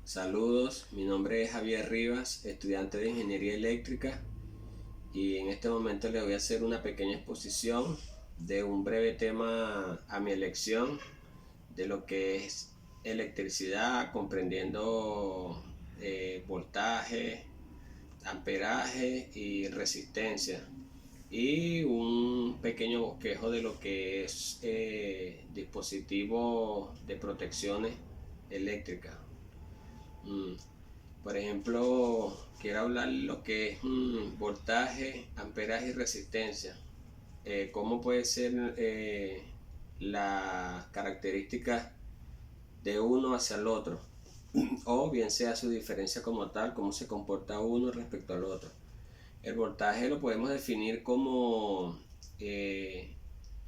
Saludos, mi nombre es Javier Rivas, estudiante de Ingeniería Eléctrica, y en este momento les voy a hacer una pequeña exposición de un breve tema a mi elección de lo que es electricidad, comprendiendo voltaje, amperaje y resistencia, y un pequeño bosquejo de lo que es dispositivos de protecciones eléctricas. Mm, Por ejemplo, quiero hablar lo que es voltaje, amperaje y resistencia. ¿Cómo puede ser las características de uno hacia el otro? O bien sea su diferencia como tal, cómo se comporta uno respecto al otro. El voltaje lo podemos definir como eh,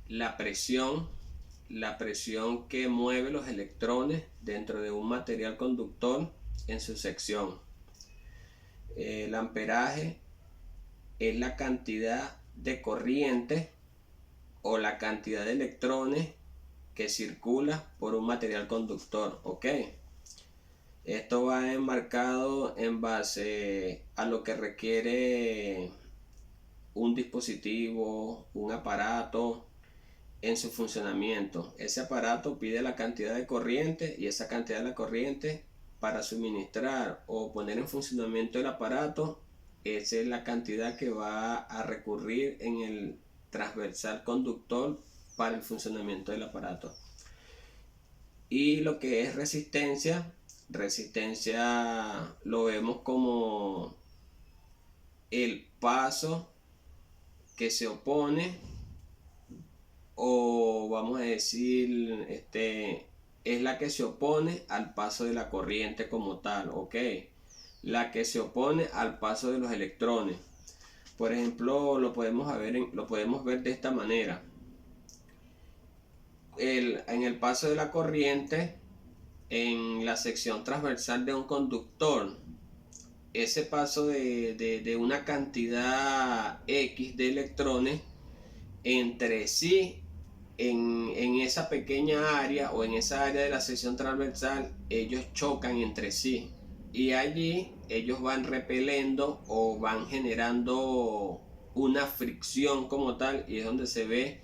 la presión, la presión que mueve los electrones dentro de un material conductor en su sección. El amperaje es la cantidad de corriente o la cantidad de electrones que circula por un material conductor, ¿ok? Esto va enmarcado en base a lo que requiere un dispositivo, un aparato en su funcionamiento. Ese aparato pide la cantidad de corriente, y esa cantidad de la corriente para suministrar o poner en funcionamiento el aparato, esa es la cantidad que va a recurrir en el transversal conductor para el funcionamiento del aparato. Y lo que es resistencia, resistencia lo vemos como el paso que se opone, o vamos a decir, es la que se opone al paso de la corriente como tal, ¿ok? La que se opone al paso de los electrones. Por ejemplo, lo podemos ver de esta manera. En el paso de la corriente, en la sección transversal de un conductor, ese paso de una cantidad X de electrones entre sí en esa pequeña área, o en esa área de la sección transversal, ellos chocan entre sí, y allí ellos van repeliendo o van generando una fricción como tal, y es donde se ve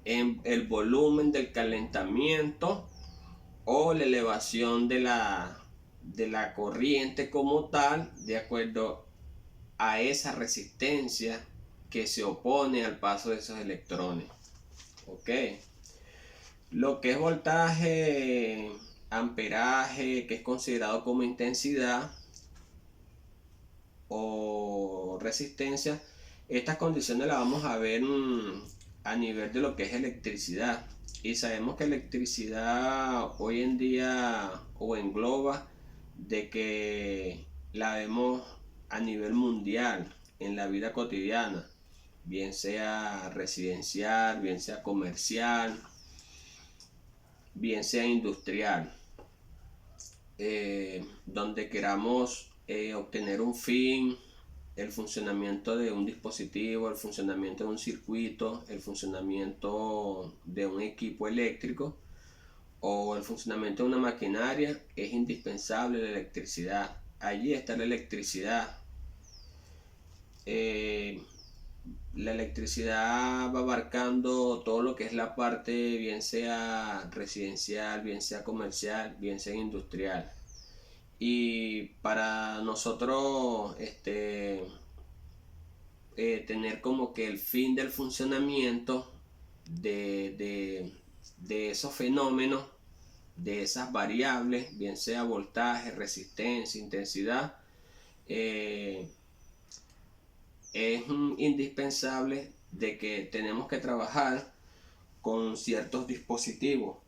en el volumen del calentamiento o la elevación de la corriente como tal, de acuerdo a esa resistencia que se opone al paso de esos electrones. Ok, lo que es voltaje, amperaje, que es considerado como intensidad, o resistencia, estas condiciones las vamos a ver a nivel de lo que es electricidad. Y sabemos que electricidad hoy en día o engloba de que la vemos a nivel mundial en la vida cotidiana, bien sea residencial, bien sea comercial, bien sea industrial, donde queramos obtener un fin, el funcionamiento de un dispositivo, el funcionamiento de un circuito, el funcionamiento de un equipo eléctrico o el funcionamiento de una maquinaria, es indispensable la electricidad. Allí está la electricidad. Eh, la electricidad va abarcando todo lo que es la parte, bien sea residencial, bien sea comercial, bien sea industrial. Y para nosotros tener como que el fin del funcionamiento de, de, de esos fenómenos, de esas variables, bien sea voltaje, resistencia, intensidad, eh, es indispensable de que tenemos que trabajar con ciertos dispositivos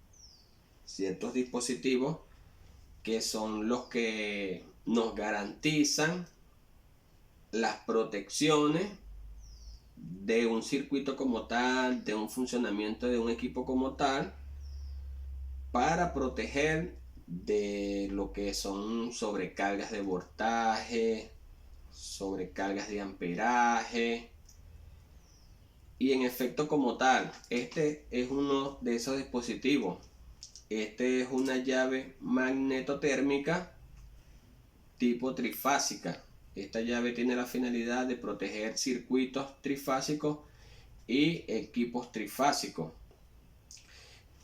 que son los que nos garantizan las protecciones de un circuito como tal, de un funcionamiento de un equipo como tal, para proteger de lo que son sobrecargas de voltaje, sobrecargas de amperaje. Y en efecto como tal, este es uno de esos dispositivos. Este es una llave magnetotérmica tipo trifásica. Esta llave tiene la finalidad de proteger circuitos trifásicos y equipos trifásicos.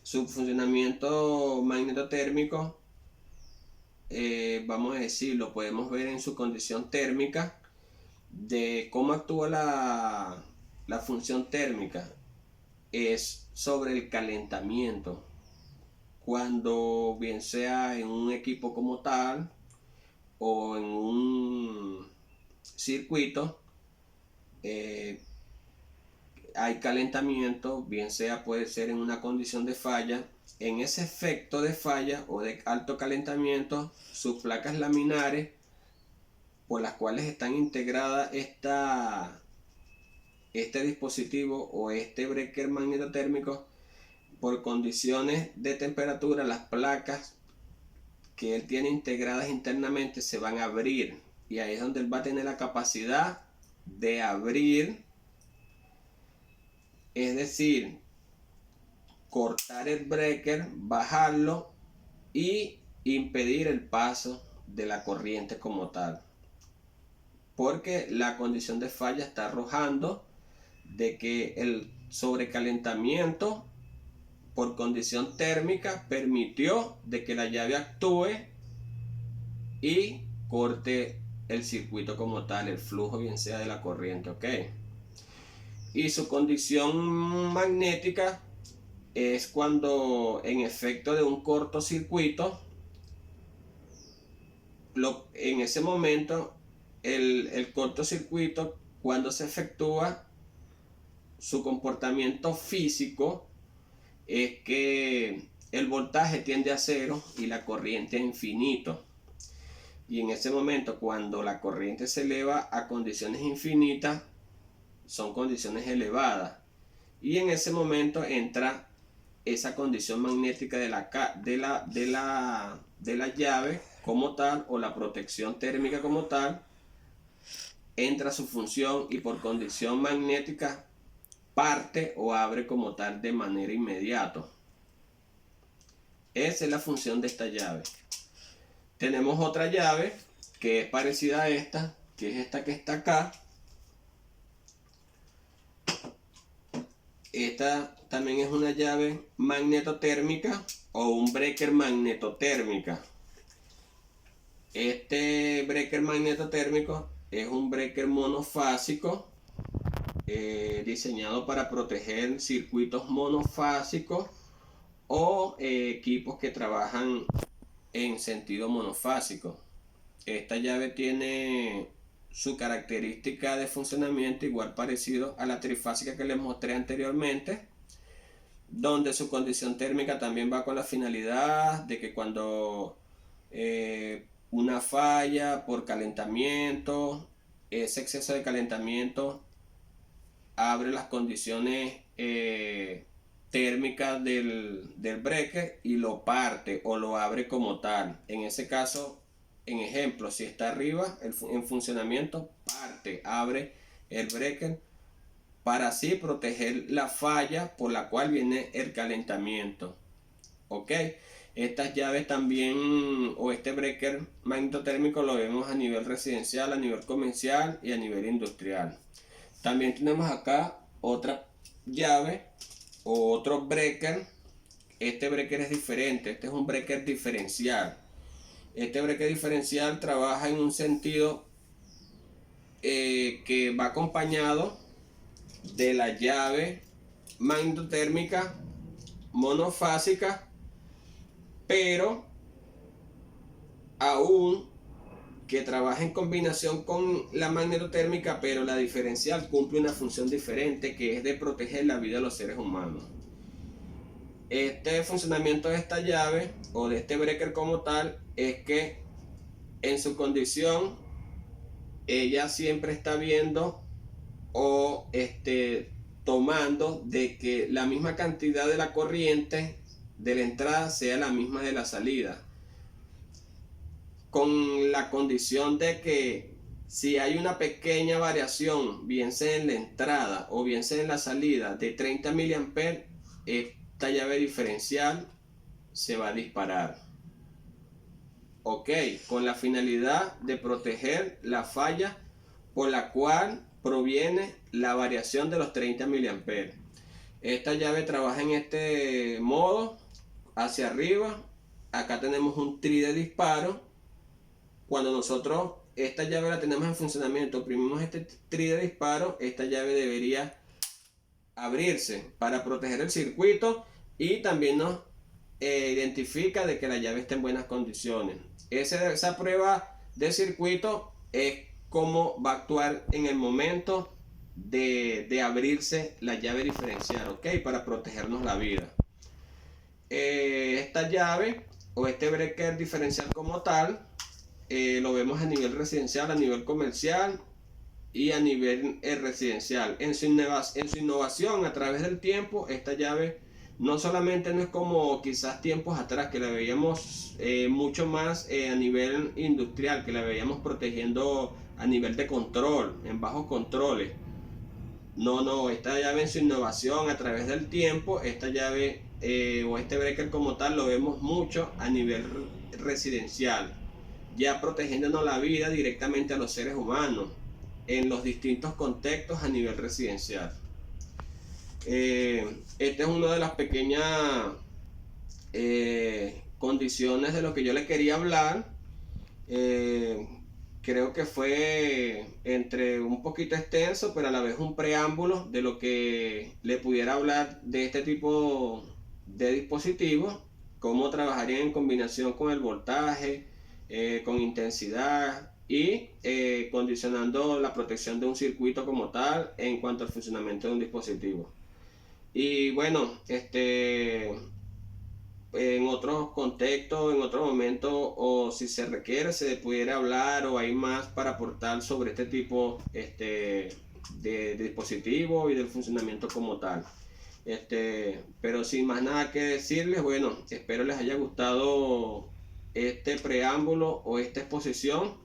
Su funcionamiento magnetotérmico, vamos a decir, lo podemos ver en su condición térmica, de cómo actúa la función térmica. Es sobre el calentamiento. Cuando bien sea en un equipo como tal o en un circuito, hay calentamiento, bien sea puede ser en una condición de falla. En ese efecto de falla o de alto calentamiento, sus placas laminares por las cuales están integradas este dispositivo o este breaker magnetotérmico, por condiciones de temperatura, las placas que él tiene integradas internamente se van a abrir, y ahí es donde él va a tener la capacidad de abrir, es decir, cortar el breaker, bajarlo y impedir el paso de la corriente como tal, porque la condición de falla está arrojando de que el sobrecalentamiento por condición térmica permitió de que la llave actúe y corte el circuito como tal, el flujo bien sea de la corriente, ¿ok? Y su condición magnética es cuando en efecto de un cortocircuito, en ese momento el cortocircuito, cuando se efectúa, su comportamiento físico es que el voltaje tiende a cero y la corriente a infinito. Y en ese momento, cuando la corriente se eleva a condiciones infinitas, son condiciones elevadas. Y en ese momento entra esa condición magnética de la llave como tal, o la protección térmica como tal, entra su función y por condición magnética parte o abre como tal de manera inmediata. Esa es la función de esta llave. Tenemos otra llave que es parecida a esta, que es esta que está acá. Esta también es una llave magnetotérmica o un breaker magnetotérmica. Este breaker magnetotérmico es un breaker monofásico, diseñado para proteger circuitos monofásicos o equipos que trabajan en sentido monofásico. Esta llave tiene su característica de funcionamiento igual parecido a la trifásica que les mostré anteriormente, donde su condición térmica también va con la finalidad de que cuando una falla por calentamiento, ese exceso de calentamiento abre las condiciones térmicas del breaker y lo parte o lo abre como tal. En ese caso, en ejemplo, si está arriba en funcionamiento, abre el breaker para así proteger la falla por la cual viene el calentamiento. Ok, estas llaves también, o este breaker magnetotérmico, lo vemos a nivel residencial, a nivel comercial y a nivel industrial. También tenemos acá otra llave o otro breaker. Este breaker es diferente, este es un breaker diferencial. Este breaker diferencial trabaja en un sentido que va acompañado de la llave magnetotérmica monofásica, pero aún que trabaja en combinación con la magnetotérmica, pero la diferencial cumple una función diferente, que es de proteger la vida de los seres humanos. Este funcionamiento de esta llave o de este breaker como tal es que en su condición ella siempre está viendo o tomando de que la misma cantidad de la corriente de la entrada sea la misma de la salida, con la condición de que si hay una pequeña variación, bien sea en la entrada o bien sea en la salida de 30 mA, esta llave diferencial se va a disparar. Ok, con la finalidad de proteger la falla por la cual proviene la variación de los 30 mA. Esta llave trabaja en este modo, hacia arriba. Acá tenemos un tri de disparo. Cuando nosotros esta llave la tenemos en funcionamiento, oprimimos este tri de disparo, esta llave debería abrirse para proteger el circuito y también nos identifica de que la llave está en buenas condiciones. Esa prueba de circuito es cómo va a actuar en el momento de abrirse la llave diferencial, ¿ok? Para protegernos la vida. Esta llave o este breaker diferencial como tal, lo vemos a nivel residencial, a nivel comercial y a nivel residencial. En su innovación a través del tiempo, esta llave no solamente no es como quizás tiempos atrás que la veíamos mucho más a nivel industrial, que la veíamos protegiendo a nivel de control, en bajos controles. No, esta llave en su innovación a través del tiempo, esta llave o este breaker como tal lo vemos mucho a nivel residencial, ya protegiéndonos la vida directamente a los seres humanos en los distintos contextos a nivel residencial. Esta es una de las pequeñas condiciones de lo que yo le quería hablar. Creo que fue entre un poquito extenso, pero a la vez un preámbulo de lo que le pudiera hablar de este tipo de dispositivos, cómo trabajarían en combinación con el voltaje, con intensidad y condicionando la protección de un circuito como tal en cuanto al funcionamiento de un dispositivo. Y bueno, en otros contextos, en otro momento, o si se requiere, se pudiera hablar o hay más para aportar sobre este tipo de dispositivo y del funcionamiento como tal. Pero sin más nada que decirles, bueno, espero les haya gustado este preámbulo o esta exposición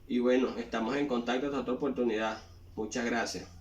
y bueno, estamos en contacto hasta otra oportunidad. Muchas gracias.